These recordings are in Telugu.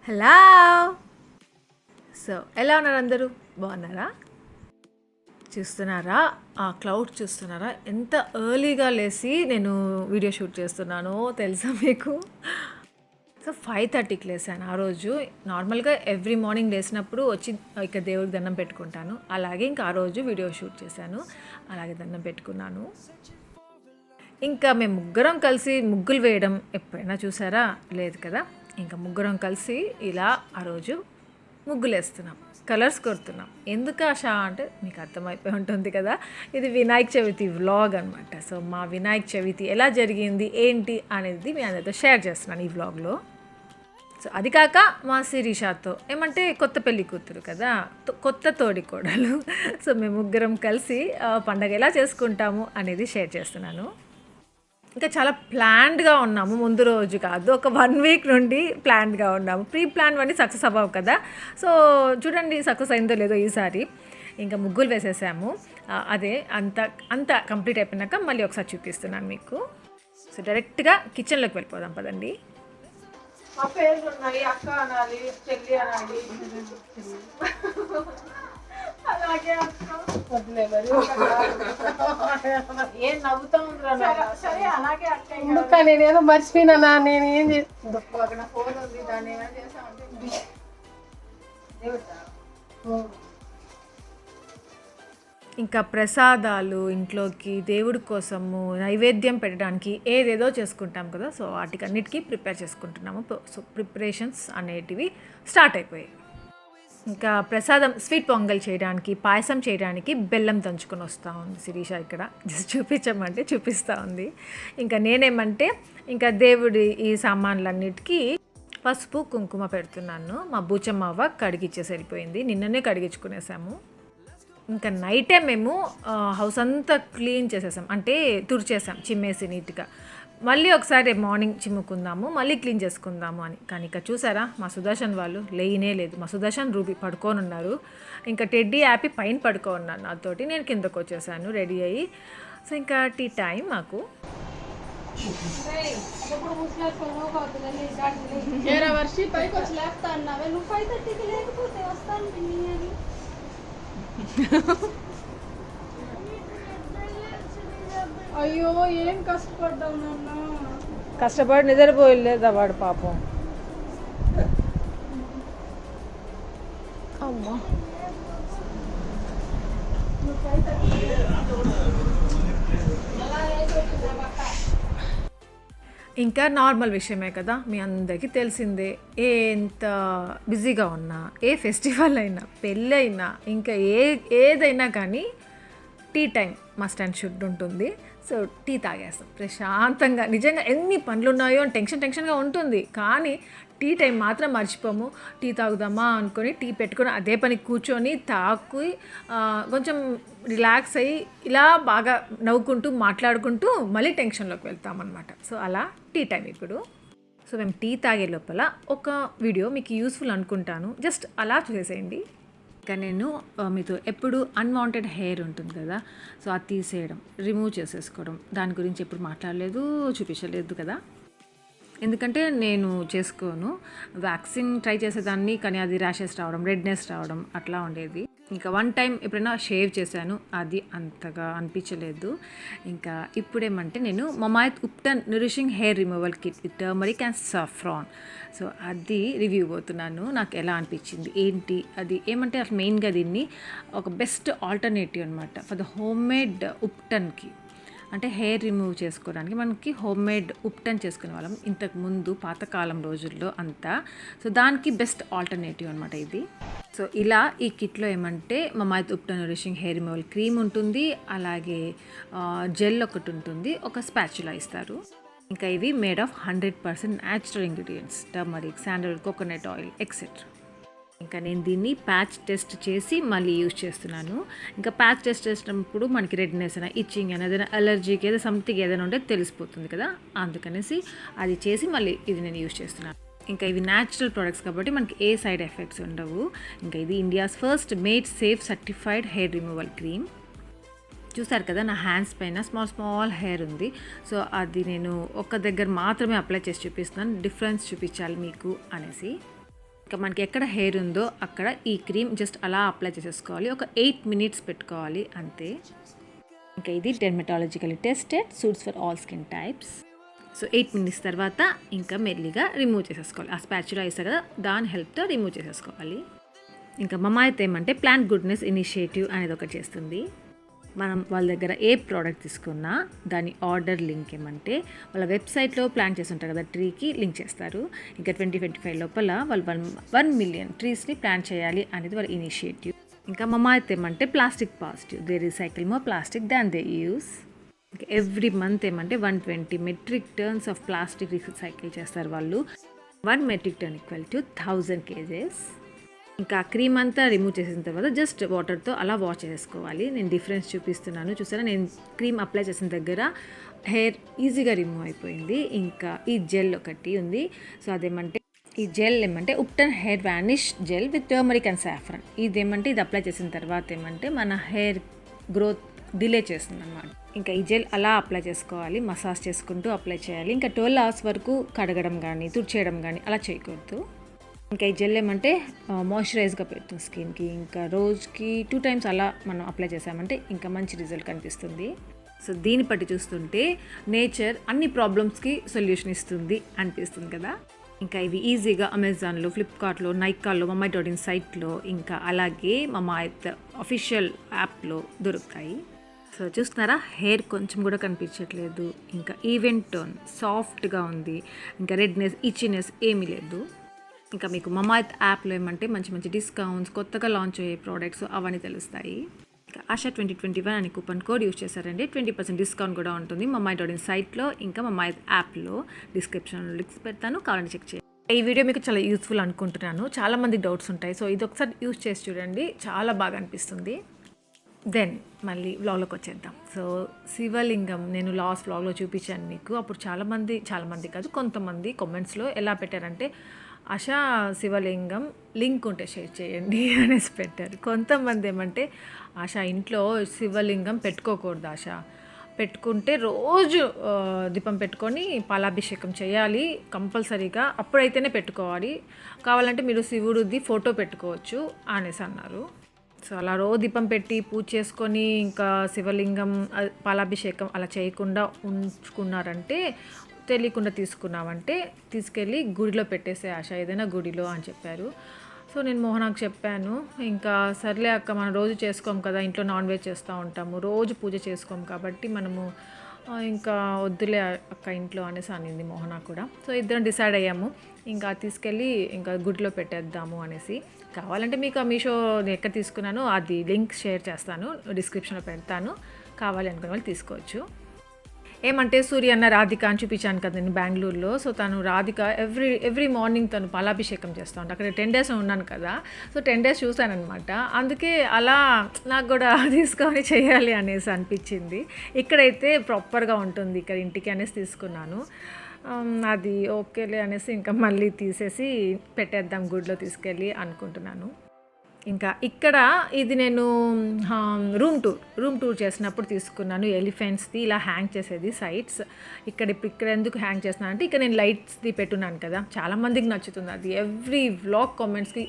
హలో. సో ఎలా ఉన్నారు అందరూ? బాగున్నారా? చూస్తున్నారా ఆ క్లౌడ్? చూస్తున్నారా ఎంత ఎర్లీగా లేసి నేను వీడియో షూట్ చేస్తున్నానో తెలుసా మీకు? సో 5:30కి లేసాను ఆ రోజు. నార్మల్గా ఎవ్రీ మార్నింగ్ లేసినప్పుడు వచ్చి ఇక్కడ దేవుడికి దండం పెట్టుకుంటాను. అలాగే ఇంకా ఆ రోజు వీడియో షూట్ చేశాను, అలాగే దండం పెట్టుకున్నాను. ఇంకా మేము ముగ్గురం కలిసి ముగ్గులు వేయడం ఎప్పుడైనా చూసారా? లేదు కదా. ఇంకా ముగ్గురం కలిసి ఇలా ఆ రోజు ముగ్గులు వేస్తున్నాం, కలర్స్ కొడుతున్నాం. ఎందుకు ఆశ అంటే మీకు అర్థమైపోయి ఉంటుంది కదా, ఇది వినాయక చవితి వ్లాగ్ అనమాట. సో మా వినాయక చవితి ఎలా జరిగింది ఏంటి అనేది మీ అందరితో షేర్ చేస్తున్నాను ఈ వ్లాగ్లో. సో అది కాక మా శిరీషాతో ఏమంటే కొత్త పెళ్లి కూతురు కదా, కొత్త తోడి కోడలు. సో మేము ముగ్గురం కలిసి పండగ ఎలా చేసుకుంటాము అనేది షేర్ చేస్తున్నాను. ఇంకా చాలా ప్లాన్డ్గా ఉన్నాము, ముందు రోజు కాదు, ఒక 1 వీక్ నుండి ప్లాన్డ్గా ఉన్నాము. ప్రీ ప్లాన్ అన్నీ సక్సెస్ అవ్వవు కదా. సో చూడండి సక్సెస్ అయిందో లేదో ఈసారి. ఇంకా ముగ్గులు వేసేసాము. అదే అంత అంత కంప్లీట్ అయిపోయినాక మళ్ళీ ఒకసారి చూపిస్తున్నాను మీకు. సో డైరెక్ట్గా కిచెన్లోకి వెళ్ళిపోదాం పదండి. మా పేర్లు ఉన్నాయి, అక్క అనాలి, చెల్లి అనాలి. అలాగే ఏం నవ్వుతా ఉందిరా? సరే అలాగే అక్క. ఇంకా నేనేదో మర్చిపోయినా, నేను ఏం చేస్తుందో ఫోన్ ఉంది, దాన్ని ఏమైనా చేసామంటే ఇంకా ప్రసాదాలు ఇంట్లోకి దేవుడి కోసము నైవేద్యం పెట్టడానికి ఏదేదో చేసుకుంటాం కదా. సో వాటికన్నిటికీ ప్రిపేర్ చేసుకుంటున్నాము. సో ప్రిపరేషన్స్ అనేటివి స్టార్ట్ అయిపోయాయి. ఇంకా ప్రసాదం స్వీట్ పొంగల్ చేయడానికి, పాయసం చేయడానికి బెల్లం దంచుకొని వస్తూ ఉంది శిరీష. ఇక్కడ జస్ట్ చూపించమంటే చూపిస్తూ ఉంది. ఇంకా నేనేమంటే ఇంకా దేవుడి ఈ సామాన్లన్నిటికీ పసుపు కుంకుమ పెడుతున్నాను. మా బూచమ్మవ్వ కడిగిచ్చేసి వెళ్ళిపోయింది, నిన్ననే కడిగించుకునేసాము. ఇంకా నైటే మేము హౌస్ అంతా క్లీన్ చేసేసాం, అంటే తుడిచేసాం చిమ్మేసి నీట్గా. మళ్ళీ ఒకసారి మార్నింగ్ చిమ్ముకుందాము, మళ్ళీ క్లీన్ చేసుకుందాము అని. కానీ ఇక్కడ చూసారా మా సుదర్శన్ వాళ్ళు లేనే లేదు. మా సుదర్శన్ రూబీ పడుకొని ఉన్నారు, ఇంకా టెడ్డీ యాపీ పైన పడుకొని ఉన్నారు నాతోటి. నేను కిందకు వచ్చేసాను రెడీ అయ్యి. సో ఇంకా టీ టైం మాకు. వర్షి పైకి వచ్చి లేపుతా అన్నావే, నువ్వు 5:30కి లేకపోతే వస్తాను పిన్ని అని. అయ్యో ఏం కష్టపడ్డావు నాన్న. కష్టపడి నిద్రపోయలేదా వాడు పాపం. అమ్మా ఇంకా నార్మల్ విషయమే కదా, మీ అందరికీ తెలిసిందే. ఎంత బిజీగా ఉన్నా, ఏ ఫెస్టివల్ అయినా, పెళ్ళైనా, ఇంకా ఏదైనా కానీ tea time must and should ఉంటుంది. సో టీ తాగేస్తాం ప్రశాంతంగా. నిజంగా ఎన్ని పనులు ఉన్నాయో అని టెన్షన్గా ఉంటుంది, కానీ టీ టైం మాత్రం మర్చిపోము. టీ తాగుదామా అనుకొని టీ పెట్టుకొని అదే పని కూర్చొని తాకి కొంచెం రిలాక్స్ అయ్యి ఇలా బాగా నవ్వుకుంటూ మాట్లాడుకుంటూ మళ్ళీ టెన్షన్లోకి వెళ్తామన్నమాట. సో అలా టీ టైం ఇప్పుడు. సో మేము టీ తాగే లోపల ఒక వీడియో మీకు యూస్ఫుల్ అనుకుంటాను, జస్ట్ అలా చూసేసేయండి. ఇంకా నేను మీతో ఎప్పుడు అన్వాంటెడ్ హెయిర్ ఉంటుంది కదా, సో అది తీసేయడం, రిమూవ్ చేసేసుకోవడం, దాని గురించి ఎప్పుడు మాట్లాడలేదు, చూపించలేదు కదా. ఎందుకంటే నేను చేసుకోను. వ్యాక్సిన్ ట్రై చేసేదాన్ని, కానీ అది ర్యాషెస్ రావడం, రెడ్నెస్ రావడం అట్లా ఉండేది. ఇంకా 1 టైం ఎప్పుడైనా షేవ్ చేశాను, అది అంతగా అనిపించలేదు. ఇంకా ఇప్పుడేమంటే నేను Mamaearth ubtan nourishing hair removal kit with turmeric and saffron, so అది రివ్యూ పోతున్నాను. నాకు ఎలా అనిపించింది ఏంటి అది ఏమంటే అసలు మెయిన్గా దీన్ని ఒక బెస్ట్ ఆల్టర్నేటివ్ అనమాట ఫర్ ద హోమ్ మేడ్ ఉప్టన్కి. అంటే హెయిర్ రిమూవ్ చేసుకోవడానికి మనకి హోమ్ మేడ్ ఉప్టన్ చేసుకునే వాళ్ళం ఇంతకుముందు పాతకాలం రోజుల్లో అంతా. సో దానికి బెస్ట్ ఆల్టర్నేటివ్ అనమాట ఇది. సో ఇలా ఈ కిట్లో ఏమంటే Mamaearth ubtan nourishing hair removal cream ఉంటుంది, అలాగే జెల్ ఒకటి ఉంటుంది, ఒక స్పాచులా ఇస్తారు. ఇంకా ఇవి made of 100% natural ingredients, turmeric, sandalwood, coconut oil etcetera. ఇంకా నేను దీన్ని ప్యాచ్ టెస్ట్ చేసి మళ్ళీ యూజ్ చేస్తున్నాను. ఇంకా ప్యాచ్ టెస్ట్ చేసినప్పుడు మనకి రెడ్నెస్ అయినా, ఇచ్చింగ్ అయినా, ఏదైనా అలర్జీకి ఏదో సంథింగ్ ఏదైనా ఉంటే తెలిసిపోతుంది కదా, అందుకనేసి అది చేసి మళ్ళీ ఇది నేను యూజ్ చేస్తున్నాను. ఇంకా ఇవి న్యాచురల్ ప్రొడక్ట్స్ కాబట్టి మనకి ఏ సైడ్ ఎఫెక్ట్స్ ఉండవు. ఇంకా ఇది India's first made safe certified hair removal cream. చూసారు కదా నా హ్యాండ్స్ పైన స్మాల్ హెయిర్ ఉంది. సో అది నేను ఒక దగ్గర మాత్రమే అప్లై చేసి చూపిస్తున్నాను, డిఫరెన్స్ చూపించాలి మీకు అనేసి. ఇంకా మనకి ఎక్కడ హెయిర్ ఉందో అక్కడ ఈ క్రీమ్ జస్ట్ అలా అప్లై చేసేసుకోవాలి. ఒక 8 minutes పెట్టుకోవాలి అంతే. ఇంకా ఇది dermatologically tested, suits for all skin types. So 8 minutes తర్వాత ఇంకా మెల్లిగా రిమూవ్ చేసేసుకోవాలి. ఆ స్పాచులా వేస్తారు కదా, దాని హెల్ప్తో రిమూవ్ చేసేసుకోవాలి. ఇంకా మమాయిత్ ఏమంటే ప్లాంట్ గుడ్నెస్ ఇనిషియేటివ్ అనేది ఒకటి చేస్తుంది. మనం వాళ్ళ దగ్గర ఏ ప్రోడక్ట్ తీసుకున్నా దాని ఆర్డర్ లింక్ ఏమంటే వాళ్ళ వెబ్సైట్లో ప్లాన్ చేసి ఉంటారు కదా, ట్రీకి లింక్ చేస్తారు. ఇంకా 2025 లోపల వాళ్ళు 1 million ట్రీస్ని ప్లాన్ చేయాలి అనేది వాళ్ళ ఇనిషియేటివ్. ఇంకా మమాయిత్ ఏమంటే plastic positive, they recycle more plastic than they use. ఇంకా ఎవ్రీ మంత్ ఏమంటే 120 metric tons of plastic recycle చేస్తారు వాళ్ళు. 1 metric ton equal to 1000 kgs. ఇంకా క్రీమ్ అంతా రిమూవ్ చేసిన తర్వాత జస్ట్ వాటర్తో అలా వాష్ చేసుకోవాలి. నేను డిఫరెన్స్ చూపిస్తున్నాను చూసారా, నేను క్రీమ్ అప్లై చేసిన దగ్గర హెయిర్ ఈజీగా రిమూవ్ అయిపోయింది. ఇంకా ఈ జెల్ ఒకటి ఉంది. సో అదేమంటే ఈ జెల్ ఏమంటే ubtan hair vanish gel with turmeric and saffron. ఇదేమంటే ఇది అప్లై చేసిన తర్వాత ఏమంటే మన హెయిర్ గ్రోత్ డిలే చేస్తుంది అన్నమాట. ఇంకా ఈ జెల్ అలా అప్లై చేసుకోవాలి, మసాజ్ చేసుకుంటూ అప్లై చేయాలి. ఇంకా 12 hours వరకు కడగడం కానీ తుడిచేయడం కానీ అలా చేయకూడదు. ఇంకా ఈ జెల్ ఏమంటే మాయిశ్చరైజ్గా పెడుతుంది స్కిన్కి. ఇంకా రోజుకి 2 times అలా మనం అప్లై చేసామంటే ఇంకా మంచి రిజల్ట్ కనిపిస్తుంది. సో దీన్ని బట్టి చూస్తుంటే నేచర్ అన్ని ప్రాబ్లమ్స్కి సొల్యూషన్ ఇస్తుంది అనిపిస్తుంది కదా. ఇంకా ఇవి ఈజీగా అమెజాన్లో, ఫ్లిప్కార్ట్లో, నైకాలో, మమాయి.in సైట్లో, ఇంకా అలాగే మమాయిత్ అఫీషియల్ యాప్లో దొరుకుతాయి. సో చూస్తున్నారా, హెయిర్ కొంచెం కూడా కనిపించట్లేదు. ఇంకా ఈవెన్ టోన్ సాఫ్ట్గా ఉంది. ఇంకా రెడ్నెస్, ఇచ్చినెస్ ఏమీ లేదు. ఇంకా మీకు మమాయిత్ యాప్లో ఏమంటే మంచి మంచి డిస్కౌంట్స్, కొత్తగా లాంచ్ అయ్యే ప్రోడక్ట్స్ అవన్నీ తెలుస్తాయి. ఇంకా ఆశా 2021 అని కూపన్ కోడ్ యూస్ చేశారంటే 20% డిస్కౌంట్ కూడా ఉంటుంది మమాయి.in సైట్లో, ఇంకా మమాయిత్ యాప్లో. డిస్క్రిప్షన్లో లింక్స్ పెడతాను, కావాలని చెక్ చేయండి. ఈ వీడియో మీకు చాలా యూస్ఫుల్ అనుకుంటున్నాను. చాలామందికి డౌట్స్ ఉంటాయి. సో ఇది ఒకసారి యూస్ చేసి చూడండి, చాలా బాగా అనిపిస్తుంది. దెన్ మళ్ళీ వ్లాగ్లోకి వచ్చేద్దాం. సో శివలింగం నేను లాస్ట్ వ్లాగ్లో చూపించాను మీకు. అప్పుడు చాలామంది కాదు, కొంతమంది కామెంట్స్లో ఎలా పెట్టారంటే ఆశా శివలింగం లింక్ ఉంటే షేర్ చేయండి అనేసి పెట్టారు. కొంతమంది ఏమంటే ఆశా ఇంట్లో శివలింగం పెట్టుకోకూడదు, ఆశా పెట్టుకుంటే రోజు దీపం పెట్టుకొని పాలాభిషేకం చేయాలి కంపల్సరీగా, అప్పుడైతేనే పెట్టుకోవాలి, కావాలంటే మీరు శివుడిది ఫోటో పెట్టుకోవచ్చు అనేసి అన్నారు. సో అలా రోజు దీపం పెట్టి పూజ చేసుకొని ఇంకా శివలింగం పాలాభిషేకం అలా చేయకుండా ఉంచుకున్నారంటే, తెలియకుండా తీసుకున్నామంటే తీసుకెళ్ళి గుడిలో పెట్టేసే ఆశ, ఏదైనా గుడిలో అని చెప్పారు. సో నేను మోహనాకు చెప్పాను, ఇంకా సర్లే అక్క మనం రోజు చేసుకోం కదా, ఇంట్లో నాన్ వెజ్ చేస్తూ ఉంటాము, రోజు పూజ చేసుకోం కాబట్టి మనము ఇంకా వద్దులే అక్క ఇంట్లో అనేసి అనింది మోహన కూడా. సో ఇద్దరం డిసైడ్ అయ్యాము, ఇంకా తీసుకెళ్ళి ఇంకా గుడిలో పెట్టేద్దాము అనేసి. కావాలంటే మీకు ఆ మీషో ఎక్కడ తీసుకున్నానో అది లింక్ షేర్ చేస్తాను, డిస్క్రిప్షన్లో పెడతాను, కావాలి అనుకునే వాళ్ళు తీసుకోవచ్చు. ఏమంటే సూర్య అన్న రాధిక అని చూపించాను కదా నేను బెంగళూరులో. సో తను రాధిక ఎవ్రీ మార్నింగ్ తను పాలాభిషేకం చేస్తూ ఉంటాను. అక్కడ 10 days ఉన్నాను కదా, సో 10 days చూశానమాట. అందుకే అలా నాకు కూడా తీసుకొని చేయాలి అనేసి అనిపించింది. ఇక్కడైతే ప్రాపర్గా ఉంటుంది ఇక్కడ ఇంటికి అనేసి తీసుకున్నాను. అది ఓకేలే అనేసి ఇంకా మళ్ళీ తీసేసి పెట్టేద్దాం గుడిలో తీసుకెళ్ళి అనుకుంటున్నాను. ఇంకా ఇక్కడ ఇది నేను రూమ్ టూర్ చేసినప్పుడు తీసుకున్నాను ఎలిఫెంట్స్ది, ఇలా హ్యాంగ్ చేసేది సైడ్స్. ఇక్కడ ఎందుకు హ్యాంగ్ చేస్తున్నాను అంటే, ఇక్కడ నేను లైట్స్ది పెట్టున్నాను కదా, చాలామందికి నచ్చుతుంది అది. ఎవ్రీ వ్లాగ్ కామెంట్స్కి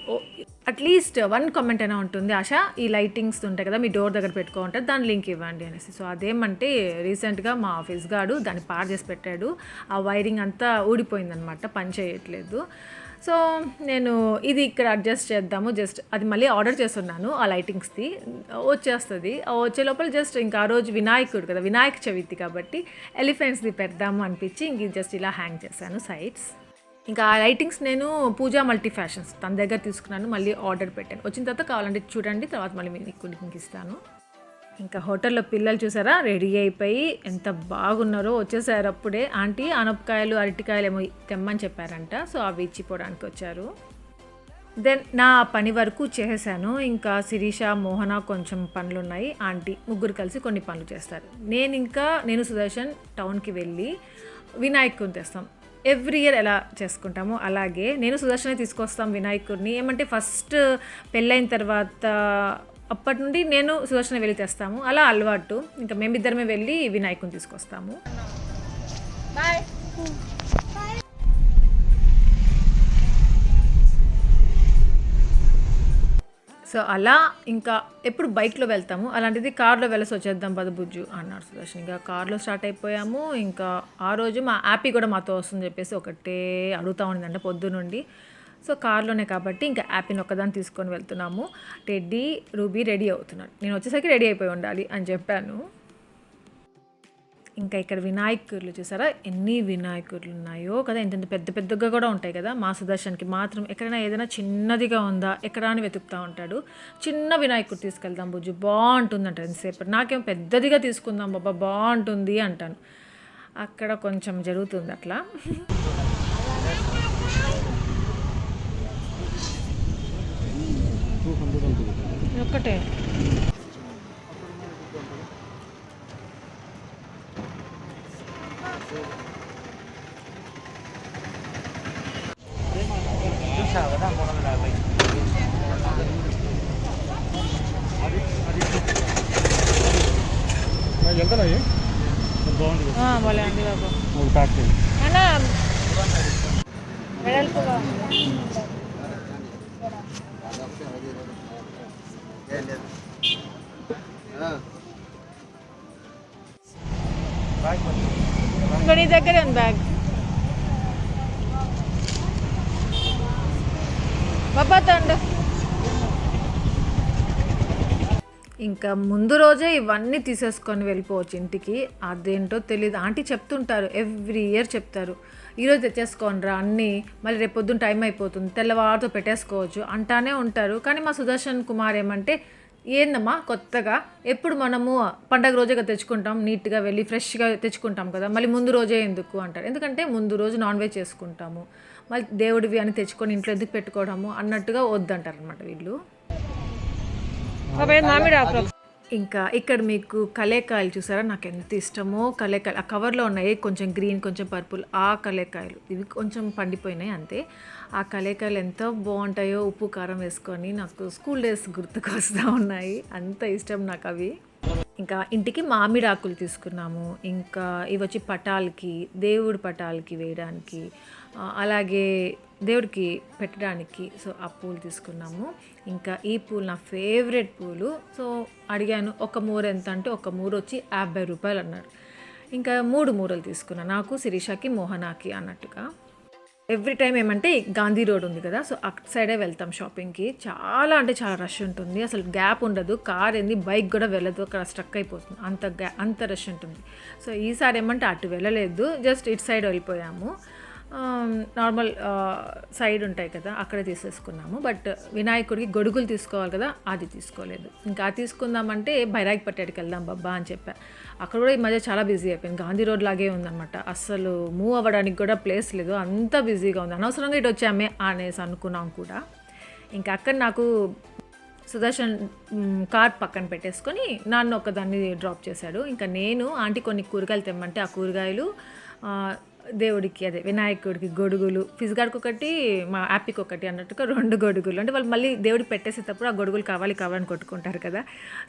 అట్లీస్ట్ 1 comment అయినా ఉంటుంది, ఆశా ఈ లైటింగ్స్ ఉంటాయి కదా మీ డోర్ దగ్గర పెట్టుకోమంటారు, దాని లింక్ ఇవ్వండి అనేసి. సో అదేమంటే రీసెంట్గా మా ఆఫీస్ గాడు దాన్ని పాడు చేసి పెట్టాడు, ఆ వైరింగ్ అంతా ఊడిపోయిందనమాట, పని చేయట్లేదు. సో నేను ఇది ఇక్కడ అడ్జస్ట్ చేద్దాము, జస్ట్ అది మళ్ళీ ఆర్డర్ చేస్తున్నాను ఆ లైటింగ్స్ది, వచ్చేస్తుంది. వచ్చే లోపల జస్ట్ ఇంకా ఆ రోజు వినాయకుడు కదా, వినాయక చవితి కాబట్టి ఎలిఫెంట్స్ది పెడదాము అనిపించి ఇంక జస్ట్ ఇలా హ్యాంగ్ చేశాను సైడ్స్. ఇంకా ఆ లైటింగ్స్ నేను పూజా మల్టీ ఫ్యాషన్స్ తన దగ్గర తీసుకున్నాను, మళ్ళీ ఆర్డర్ పెట్టాను. వచ్చిన తర్వాత కావాలంటే చూడండి, తర్వాత మళ్ళీ మీకు లింక్ ఇస్తాను. ఇంకా హోటల్లో పిల్లలు చూసారా రెడీ అయిపోయి ఎంత బాగున్నారో, వచ్చేసారు అప్పుడే. ఆంటీ ఆనపకాయలు అరటికాయలు ఏమో తెమ్మని చెప్పారంట, సో అవి ఇచ్చిపోవడానికి వచ్చారు. దెన్ నా పని వరకు చేసేసాను. ఇంకా శిరీష, మోహన కొంచెం పనులు ఉన్నాయి, ఆంటీ ముగ్గురు కలిసి కొన్ని పనులు చేస్తారు. నేను సుదర్శన్ టౌన్కి వెళ్ళి వినాయకుడిని తెస్తాం. ఎవ్రీ ఇయర్ ఎలా చేసుకుంటామో అలాగే నేను సుదర్శనే తీసుకొస్తాం వినాయకుడిని. ఏమంటే ఫస్ట్ పెళ్ళైన తర్వాత అప్పటి నుండి నేను సుదర్శన వెళ్ళి తెస్తాము, అలా అలవాటు. ఇంకా మేమిద్దరమే వెళ్ళి వినాయకుని తీసుకొస్తాము. బాయ్. సో అలా ఇంకా ఎప్పుడు బైక్లో వెళ్తాము, అలాంటిది కార్లో వెళ్ళసి వచ్చేద్దాం పద బుజ్జు అన్నాడు సుదర్శన్. ఇంకా కార్లో స్టార్ట్ అయిపోయాము. ఇంకా ఆ రోజు మా యాపీ కూడా మాతో వస్తుందని చెప్పేసి ఒకటే అడుగుతూ ఉండిందంటే పొద్దునుండి. సో కార్లోనే కాబట్టి ఇంకా యాపీని ఒక్కదాన్ని తీసుకొని వెళ్తున్నాము. టెడ్డీ రూబీ రెడీ అవుతున్నాడు. నేను వచ్చేసరికి రెడీ అయిపోయి ఉండాలి అని చెప్పాను. ఇంకా ఇక్కడ వినాయకులు చూసారా, ఎన్ని వినాయకులు ఉన్నాయో కదా, ఎంత పెద్ద పెద్దగా కూడా ఉంటాయి కదా. మా సుదర్శన్కి మాత్రం ఎక్కడైనా ఏదైనా చిన్నదిగా ఉందా ఎక్కడ అని వెతుకుతూ ఉంటాడు. చిన్న వినాయకుడు తీసుకెళ్దాం బుజ్జు బాగుంటుందంట ఎంతసేపు. నాకేం పెద్దదిగా తీసుకుందాం బాబా బాగుంటుంది అంటాను. అక్కడ కొంచెం జరుగుతుంది అట్లా. ఒక్కటే భలే అండి బాబు అన్నా వెడల్పుగా. నీ దగ్గరే ఉంది బ్యాగ్ బాబా తండు. ఇంకా ముందు రోజే ఇవన్నీ తీసేసుకొని వెళ్ళిపోవచ్చు ఇంటికి. అదేంటో తెలియదు, ఆంటీ చెప్తుంటారు, ఎవ్రీ ఇయర్ చెప్తారు, ఈరోజు తెచ్చేసుకోనరా అన్నీ, మళ్ళీ రేపు పొద్దున్న టైం అయిపోతుంది తెల్లవారితో పెట్టేసుకోవచ్చు అంటానే ఉంటారు. కానీ మా సుదర్శన్ కుమార్ ఏమంటే, ఏందమ్మా కొత్తగా, ఎప్పుడు మనము పండగ రోజేగా తెచ్చుకుంటాం, నీట్గా వెళ్ళి ఫ్రెష్గా తెచ్చుకుంటాం కదా, మళ్ళీ ముందు రోజే ఎందుకు అంటారు. ఎందుకంటే ముందు రోజు నాన్ వెజ్ చేసుకుంటాము, మళ్ళీ దేవుడివి అని తెచ్చుకొని ఇంట్లో ఎందుకు పెట్టుకోవడము అన్నట్టుగా వద్దంటారు అనమాట వీళ్ళు. ఇంకా ఇక్కడ మీకు కలేకాయలు చూసారా, నాకు ఎంత ఇష్టమో కలేకాయలు. ఆ కవర్లో ఉన్నాయి కొంచెం గ్రీన్ కొంచెం పర్పుల్, ఆ కలేకాయలు ఇవి కొంచెం పండిపోయినాయి అంతే. ఆ కలేకాయలు ఎంత బాగుంటాయో ఉప్పు కారం వేసుకొని, నాకు స్కూల్ డేస్ గుర్తుకు వస్తూ ఉన్నాయి, అంత ఇష్టం నాకు అవి. ఇంకా ఇంటికి మామిడి ఆకులు తీసుకున్నాము. ఇంకా ఇవి వచ్చి పటాలకి, దేవుడి పటాలకి వేయడానికి, అలాగే దేవుడికి పెట్టడానికి. సో ఆ పూలు తీసుకున్నాము. ఇంకా ఈ పూలు నా ఫేవరెట్ పూలు. సో అడిగాను ఒక మూర ఎంత అంటే, ఒక మూర వచ్చి 50 రూపాయలు అన్నారు. ఇంకా 3 మూరలు తీసుకున్నాను, నాకు శిరీషకి మోహనాకి అన్నట్టుగా. ఎవ్రీ టైం ఏమంటే గాంధీ రోడ్ ఉంది కదా, సో అటు సైడే వెళ్తాం షాపింగ్కి. చాలా అంటే చాలా రష్ ఉంటుంది, అసలు గ్యాప్ ఉండదు, కార్ ఏంది బైక్ కూడా వెళ్ళదు, అక్కడ స్ట్రక్ అయిపోతుంది, అంత రష్ ఉంటుంది. సో ఈసారి ఏమంటే అటు వెళ్ళలేదు, జస్ట్ ఇటు సైడ్ వెళ్ళిపోయాము. నార్మల్ సైడ్ ఉంటాయి కదా అక్కడే తీసేసుకున్నాము. బట్ వినాయకుడికి గొడుగులు తీసుకోవాలి కదా, అది తీసుకోలేదు. ఇంకా తీసుకుందామంటే బైరాగి పట్టేటికి వెళ్దాం బాబా అని చెప్పా. అక్కడ కూడా ఈ మధ్య చాలా బిజీ అయిపోయింది, గాంధీ రోడ్ లాగే ఉందన్నమాట, అస్సలు మూవ్ అవ్వడానికి కూడా ప్లేస్ లేదు, అంత బిజీగా ఉంది. అనవసరంగా ఇటు వచ్చామే అనేసి అనుకున్నాం కూడా. ఇంకా అక్కడ నాకు సుదర్శన్ కార్ పక్కన పెట్టేసుకొని నన్ను ఒకదాన్ని డ్రాప్ చేశాడు. ఇంకా నేను ఆంటీ కొన్ని కూరగాయలు తెమ్మంటే ఆ కూరగాయలు దేవుడికి, అదే వినాయకుడికి గొడుగులు, ఫిజ్గాడికి ఒకటి మా యాపీకి ఒకటి అన్నట్టుగా 2 గొడుగులు. అంటే వాళ్ళు మళ్ళీ దేవుడికి పెట్టేసేటప్పుడు ఆ గొడుగులు కావాలని కొట్టుకుంటారు కదా,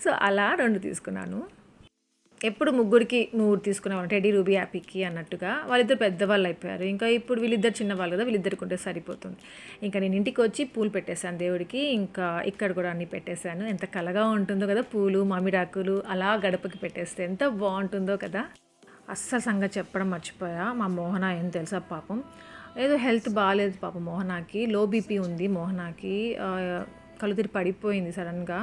సో అలా 2 తీసుకున్నాను. ఎప్పుడు ముగ్గురికి 3 తీసుకునేవాళ్ళు, టెడ్డీ రూబీ యాపీకి అన్నట్టుగా. వాళ్ళిద్దరు పెద్దవాళ్ళు అయిపోయారు, ఇంకా ఇప్పుడు వీళ్ళిద్దరు చిన్నవాళ్ళు కదా, వీళ్ళిద్దరికి ఉంటే సరిపోతుంది. ఇంకా నేను ఇంటికి వచ్చి పూలు పెట్టేశాను దేవుడికి. ఇంకా ఇక్కడ కూడా అన్నీ పెట్టేశాను. ఎంత కలగా ఉంటుందో కదా, పూలు మామిడాకులు అలా గడపకి పెట్టేస్తే ఎంత బాగుంటుందో కదా. అస్సలు సంగతి చెప్పడం మర్చిపోయా, మా మోహన ఏం తెలుసా పాపం, ఏదో హెల్త్ బాగాలేదు పాపం మోహనాకి, లో బీపీ ఉంది మోహనాకి, కళ్ళు తిరిగి పడిపోయింది సడన్గా.